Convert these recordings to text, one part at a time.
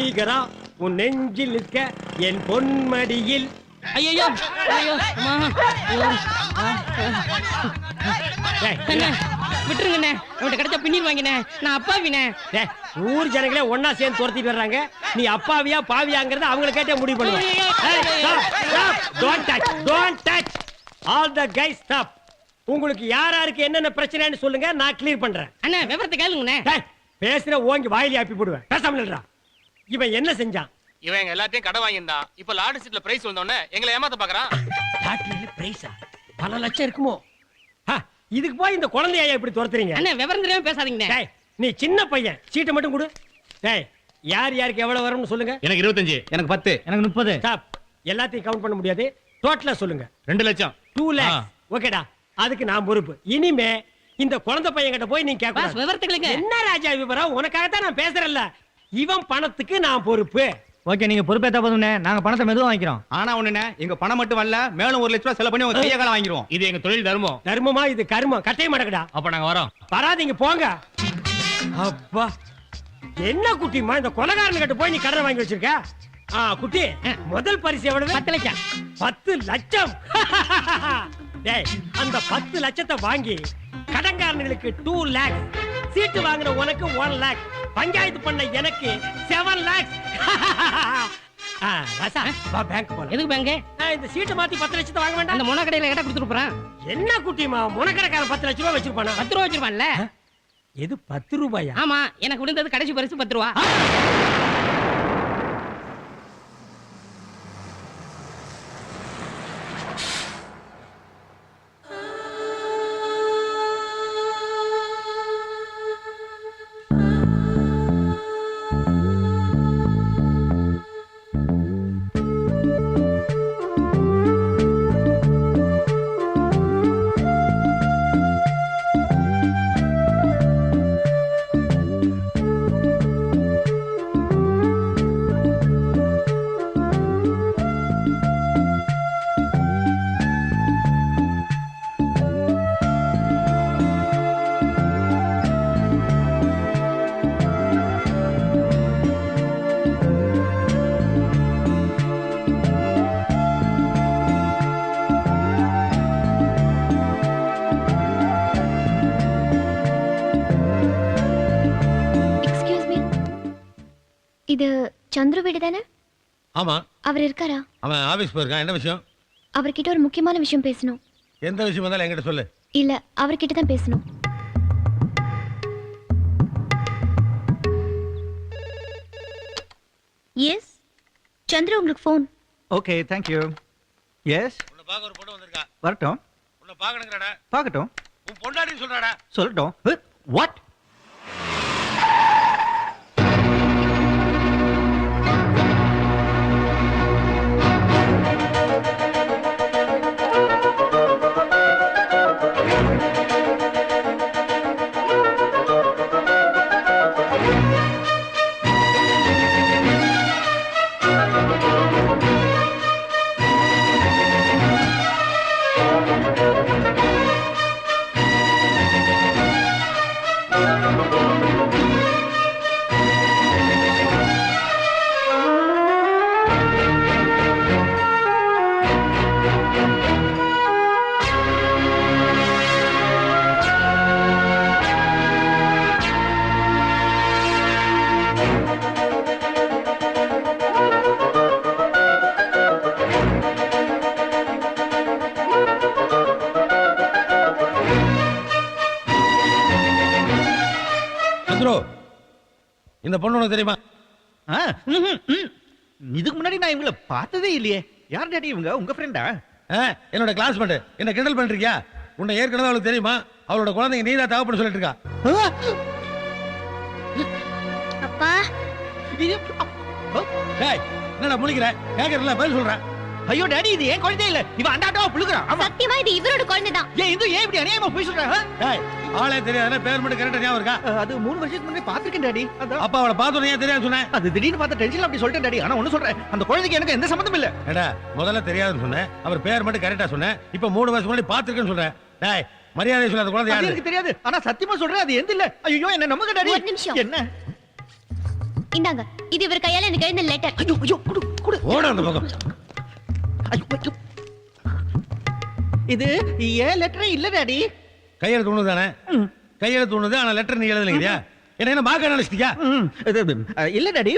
வசீகரா உன் நெஞ்சில் நிற்க என் பொன்மடியில். ஐயோ ஐயோ விட்டுருங்கண்ணே, அவன்கிட்ட கிடைச்சா பின்னிர் வாங்கினே. நான் அப்பாவினே. ஊர் ஜனங்களே ஒன்னா சேர்ந்து துரத்திட்டு வர்றாங்க. நீ அப்பாவியா பாவியாங்கிறத அவங்கள கேட்டே முடிவு பண்ணுவேன். All the guys stop. உங்களுக்கு யாராருக்கு என்னென்ன பிரச்சனைன்னு சொல்லுங்க, நான் கிளியர் பண்றேன். அண்ணா விவரத்தை கேளுங்கண்ணே. பேசுற ஓங்கி வாயிலி ஆப்பி போடுவேன். பேசாம இல்லடா. இவன் என்ன செஞ்சான்? இவன் எங்க எல்லாத்தையும் கடை வாங்கியிருந்தான். இப்ப லாட்டரி சீட்ல பிரைஸ் வந்தோடனே எங்களை ஏமாத்த பாக்குறான். லாட்டரியில பிரைஸா? பல லட்சம் இருக்குமோ? இதுக்கு போய் இந்த குழந்தையா இப்படி துரத்துறீங்க? அண்ணா விவரம் தெரியாம பேசாதீங்க. நீ சின்ன பையன், சீட்டை மட்டும் கொடு. யார் யாருக்கு எவ்வளவு வரும்னு சொல்லுங்க. எனக்கு 25, எனக்கு 10, எனக்கு 30. ஸ்டாப். எல்லாத்தையும் கவுண்ட் பண்ண முடியாது. டோட்டலா சொல்லுங்க. 2 லட்சம். 2 lakhs. ஓகேடா, அதுக்கு நான் பொறுப்பு. இனிமே இந்த குழந்தை பையன் கிட்ட போய் நீ கேட்க. விவரத்துக்கு என்ன ராஜா விவரம்? உனக்காக தான் நான் பேசுறேன்ல. இவன் பணத்துக்கு நான் பொறுப்பு. ஓகே, நீங்க பொறுப்பேத்தா போதும்னே. நாங்க பணத்தை மெதுவா வாங்கிக்கிறோம். ஆனா ஒண்ணுனே, எங்க பணம் மட்டும் வரல, மேலும் 1 லட்சம் ரூபாய் செலவு பண்ணி உங்க கைய கால வாங்கிடுவோம். இது எங்க தொழில் தர்மம். தர்மமா? இது கர்மம். கட்டைய மாட்டேங்கடா. அப்ப நாங்க வரோம். வராதீங்க, போங்க. அப்பா, என்ன குட்டிமா இந்த கொலைகாரன் கிட்ட போய் நீ கடன் வாங்கி வச்சிருக்க? குட்டி, முதல் பரிசு எவ்வளவு? 10 லட்சம். 10 லட்சம். டேய், அந்த 10 லட்சத்தை வாங்கி கடன்காரங்களுக்கு 2 lakhs, சீட்டு வாங்குற உனக்கு 1 lakh, பஞ்சாயத்து பண்ண எனக்கு 7 lakhs. ராசா, வா பேங்க் போலாம். எதுக்கு பேங்க்? இந்த சீட்டை மாத்தி 10 லட்சத்தை வாங்க வேண்டாம்? அந்த முனை கடையில கேட்டா கொடுத்துட்டு போறான். என்ன குட்டிமா, முனக்கடைக்காரன் 10 லட்சம் ரூபாய் வச்சிருப்பானா? 10 ரூபா வச்சிருப்பான்ல. எது 10 ரூபாயா? ஆமா, எனக்கு விழுந்தது கடைசி பரிசு 10 ரூபா. இது சந்திர வீடு தானே? ஆமா. அவர் இருக்காரா? அவன் ஆபீஸ் போயிருக்கான். என்ன விஷயம்? அவர்கிட்ட ஒரு முக்கியமான விஷயம் பேசணும். எந்த விஷயம் வந்தாலும் என்கிட்ட சொல்லு. இல்ல, அவர்கிட்ட தான் பேசணும். எஸ், சந்திர உங்களுக்கு phone. Okay, thank you. Yes, உன்னை பார்க்க ஒரு பொண்ணு வந்திருக்கா. வரட்டும். உன்னை பார்க்கணுங்கறடா. பார்க்கட்டும். உன் பொண்டாட்டின்னு சொல்றாடா. சொல்லட்டும். வாட்? இந்த பொண்ணு உனக்கு தெரியுமா? இதுக்கு முன்னாடி நான் இவங்கள பார்த்ததே இல்லையே. யார் டாடி இவங்க? உங்க ஃப்ரெண்டா? என்னோட கிளாஸ்மேட். என்ன கிண்டல் பண்றியா? உன்னை ஏற்கனவே அவளுக்கு தெரியுமா? அவளோட குழந்தைங்க நீதான் தகப்பன்னு சொல்லிட்டு இருக்கா. அப்பா, என்னடா முழிக்கிற? கேக்குறல பதில் சொல்றேன். ஐயோ டாடி, இது ஏன் குழந்தை இல்ல. இவன் அண்டாட்டவா புளுக்குறான். சத்தியமா இது இவரோட குழந்தை தான். ஏன் ஏன் இப்படி அநியாயமா போய் சொல்ற? ஆளே தெரியாதுன்னா பேர் மட்டும் கரெக்டா ஞாபகம் இருக்கா? அது 3 வருஷத்துக்கு முன்னாடி பாத்துர்க்கேன் டாடி. அப்பா அவளை பார்த்தோன்னே ஏன் தெரியாது சொன்னேன்? அது திடீர்னு பார்த்த டென்ஷன்ல அப்படி சொல்லிட்டேன் டாடி. ஆனா ஒண்ணு சொல்றேன், அந்த குழந்தைக்கு எனக்கு எந்த சம்பந்தமும் இல்ல. ஏடா, முதல்ல தெரியாதுன்னு சொன்னேன். அவர் பேர் மட்டும் கரெக்டா சொன்னேன். இப்ப 3 வருஷம் முன்னாடி பாத்துர்க்கேன்னு சொல்றேன். டேய், மரியாதை சொல்லாத குழந்தை யாரு? எனக்கு தெரியாது. ஆனா சத்தியமா சொல்றேன், அது எந்த இல்ல. ஐயோ, என்ன நம்புங்க டாடி. ஒரு நிமிஷம். என்ன? இந்தாங்க இது இவர் கையால எனக்கு எழுந்த லெட்டர். ஐயோ ஐயோ குடு குடு. ஓட அந்த பக்கம். ஐயோ ஐயோ. இது ஏன் லெட்டரே இல்ல டாடி. கையெழுத்து ஒண்ணு தானே? கையெழுத்து ஒண்ணுது, ஆனா லெட்டர் நீ எழுதலைங்கறியா? என்ன பாக்க நினைச்சிட்டியா? இல்ல டாடி,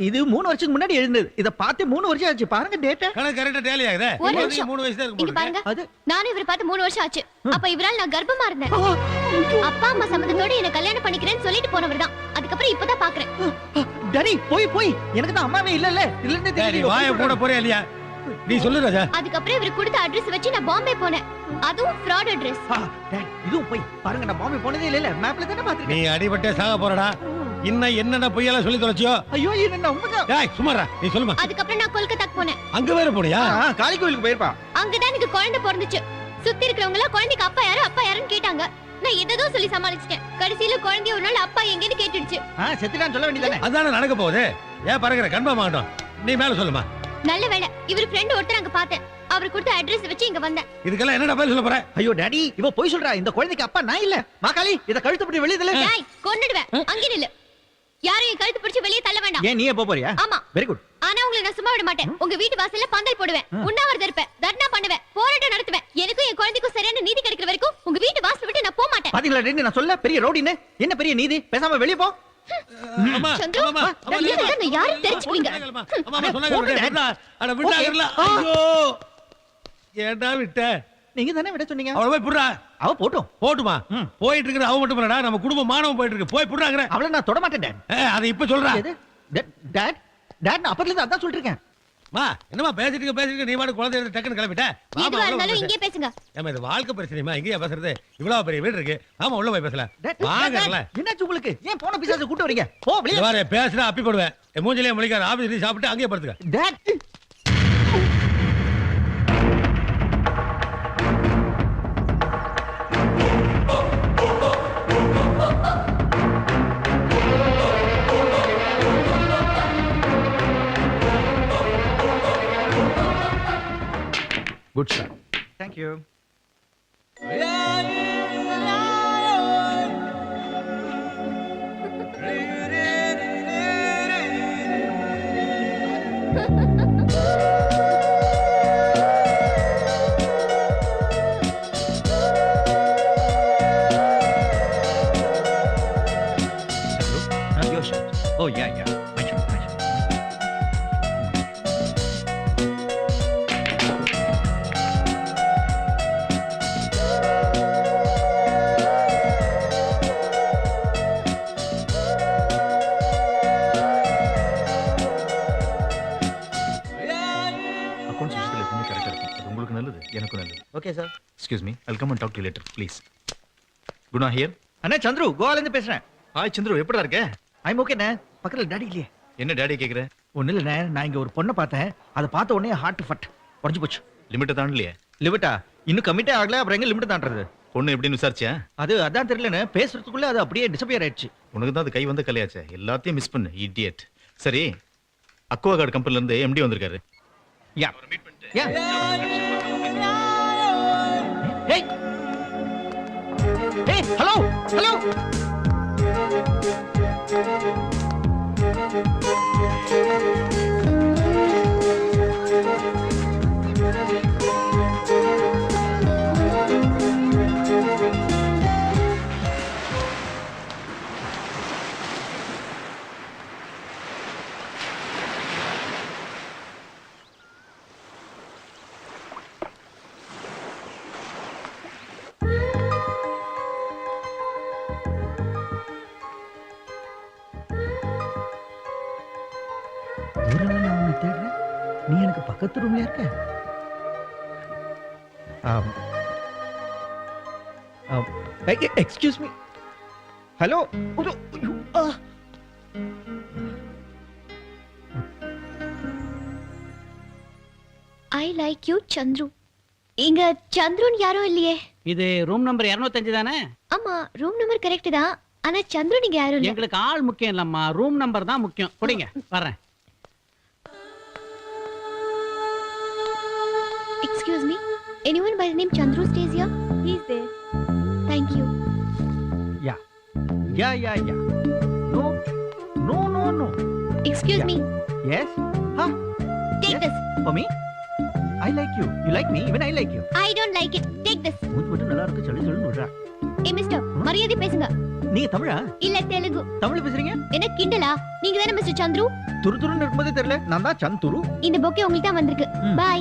இது 3 வருஷத்துக்கு முன்னாடி எழுந்தது. இத பார்த்து 3 வருஷம் ஆச்சு. பாருங்க டேட்டா. கணக்கு கரெக்ட்டா டேலி ஆகுதே. ஒரு நிமிஷம். 3 வயசு தான் இங்க இருக்கும். பாருங்க. அது நானும் இவரை பார்த்து 3 வருஷம் ஆச்சு. அப்ப இவரால் நான் கர்ப்பமா இருந்தேன். அப்பா அம்மா சம்மதத்தோட என்ன கல்யாணம் பண்ணிக்கிறேன்னு சொல்லிட்டு போனவர் தான். அதுக்கப்புறம் இப்பதான் பாக்குறேன். டாடி போய் எனக்கு தான் அம்மாவே இல்ல இல்லன்னு டேய், நீ வாயை போட போறியா இல்லையா? நீ சொல்லு ராஜா. அதுக்கப்புறம் இவர் கொடுத்த அட்ரஸ் வச்சு நான் பாம்பே போனேன். அதுவும் ஃப்ராட் அட்ரஸ். இதுவும் போய் பாருங்க, நான் பாம்பே போனதே இல்ல. மேப்ல தானே நீ பாத்துருக்கேன். அடிபட்டே சாக போறடா. இன்னும் என்னென்ன பொய்யெல்லாம் சொல்லி தொலைச்சியோ? ஐயோ இது என்ன உண்மைதான். டேய் சும்மாடா, நீ சொல்லுமா. அதுக்கப்புறம் நான் கோல்கத்தாக்கு போனேன். அங்க வேற போனியா? காளி கோயிலுக்கு போயிருப்பா. அங்கதான் எனக்கு குழந்தை பிறந்துச்சு. சுத்தி இருக்கிறவங்க எல்லாம் குழந்தைக்கு அப்பா யாருன்னு கேட்டாங்க. நான் எதோ சொல்லி சமாளிச்சிட்டேன். கடைசியில குழந்தைய ஒரு நாள் அப்பா எங்கன்னு கேட்டுடுச்சு. செத்துட்டான்னு சொல்ல வேண்டியதானே. அதானே நடக்க போகுது. ஏன் பறக்குற கன்ஃபார்ம் ஆகட்டும். நீ மேல சொல்லுமா. நல்ல வேளை இவர் ஃப்ரெண்ட் ஒருத்தர் அங்க பார்த்தேன். அவர் கொடுத்த அட்ரஸ் வச்சு இங்க வந்தேன். இதுக்கெல்லாம் என்னடா பதில் சொல்ல போற? ஐயோ டாடி, இவ போய் சொல்றா. இந்த குழந்தைக்கு அப்பா நான் இல்ல. மாகாளி இத கழுத்து பிடி வெளிய தள்ள. டேய் கொன்னுடுவேன். அங்க நில்லு. யாரையும் கழுத்து பிடிச்சு வெளிய தள்ள வேண்டாம். ஏன் நீயே போறியா? ஆமா. Very good. ஆனா உங்களை நான் சும்மா விட மாட்டேன். உங்க வீட்டு வாசல்ல பந்தல் போடுவேன். உண்ணாவிரதம் இருப்பேன். தர்ணா பண்ணுவேன். போராட்டம் நடத்துவேன். எனக்கும் என் குழந்தைக்கும் சரியான நீதி கிடைக்கிற வரைக்கும் உங்க வீட்டு வாசல் விட்டு நான் போக மாட்டேன். பாத்தீங்களா டாடி, நான் சொல்ல பெரிய ரோடின்னு. என்ன பெரிய நீதி? பேசாம வெளிய போ. அம்மா சந்திரு, அம்மா நான் இல்லைன்னா நான் யாரும் தெரிஞ்சுக்குவீங்க. அம்மா சொன்னாங்க. அட விட்டாங்கல. ஐயோ ஏன்டா விட்ட? நீங்க தானே விட சொன்னீங்க. அவள போய் புடுறா. அவ போட்டும். போட்டுமா? போயிட்டு இருக்குது அவ மட்டும் இல்லடா, நம்ம குடும்ப மானவம் போயிட்டு இருக்கு. போய் புடுறாங்கற. அவள நான் தொட மாட்டேன் டாட். அத இப்ப சொல்றா. டாட் டாட் நான் அப்பத்துல இருந்து அதான் சொல்லிட்டு இருக்கேன். மா என்னமா பேசிட்டு நீ மாடு குழந்தை எடுத்து டக்குன்னு கிளம்பிட்ட. எதுவா இருந்தாலும் இங்கே பேசுங்க. ஏமா இது வாழ்க்கை பிரச்சனைமா, இங்கேயா பேசுறது? இவ்வளவு பெரிய வீடு இருக்கு. ஆமா உள்ள போய் பேசலாம். டாட், வாங்கல. என்னாச்சு உங்களுக்கு? ஏன் போன பிசாசு கூட்டி வரீங்க? போ வெளிய. வேற பேசினா அப்பி போடுவேன். மூஞ்சிலே முழிக்காத. ஆபீஸ்ல சாப்பிட்டு அங்கேயே படுத்துக்க. That good shot. Thank you. Your shot. Oh yeah. My shot. Accounts விஷயத்துல எப்பவுமே கரெக்டாக இருக்கும். அது உங்களுக்கு நல்லது, எனக்கும் நல்லது. Okay sir. Excuse me, I'll come and talk to you later, please. Guna here. அண்ணா சந்துரு கோவால இருந்து பேசுறேன். ஹாய் சந்திரு, எப்படிடா இருக்க? ஐம் ஓகேண்ணே. பக்கத்துல டாடி இல்லையே. என்ன டாடி கேக்குற? ஒன்றும் இல்லைண்ணே, நான் இங்கே ஒரு பொண்ணை பார்த்தேன். அதை பார்த்த உடனே ஹார்ட் ஃபட் உடஞ்சு போச்சு. லிமிட்டை தாண்டலையே? லிமிட்டா இன்னும் கமிட்டே ஆகல, அப்புறம் எங்க லிமிட் தாண்டறது? பொண்ணு எப்படின்னு விசாரிச்சியா? அதான் தெரியலண்ணே, பேசுறதுக்குள்ள அது அப்படியே டிசப்பியர் ஆயிடுச்சு. உனக்கு தான் அது கை வந்த கலையாச்சே, எல்லாத்தையும் மிஸ் பண்ணு இடியட். சரி, அக்வா கார்டு கம்பெனில இருந்து எம்டி வந்திருக்காரு. யா யா ஏய் ஏய் ஹலோ ஹலோ நீ எனக்கு பக்கத்து ரூம்ல இருக்க. Excuse me. Hello. I like you Chandru. இங்க சந்துருன்னு யாரும் இல்லையே. இது ரூம் நம்பர் 205 தானே? ஆமா ரூம் நம்பர் கரெக்ட் தான். ஆனா சந்துரு நீங்க யாரும் இல்ல. எங்களுக்கு ஆள் முக்கியம் இல்லம்மா, ரூம் நம்பர் தான் முக்கியம். குடிங்க, வரேன். Excuse me. Anyone by the name Chandru stays here? He is there. Thank you. Yeah. No. Excuse me yes ha take this for me I like you you like me even I like you I don't like it take this மூஞ்சி மட்டும் நல்லா இருக்கு சொல்லி சொல்லி விடுறா ஏ mister மரியாதை பேசுங்க நீங்க தமிழா இல்ல தெலுங்கு தமிழ் பேசுறீங்க என்ன கிண்டலா நீங்க தானே மிஸ்டர் சந்துரு துருதுருன்னு இருக்கும்போதே தெரியல நான் தான் சந்துரு இந்த பொக்கே உங்களுக்கு தான் வந்திருக்கு பை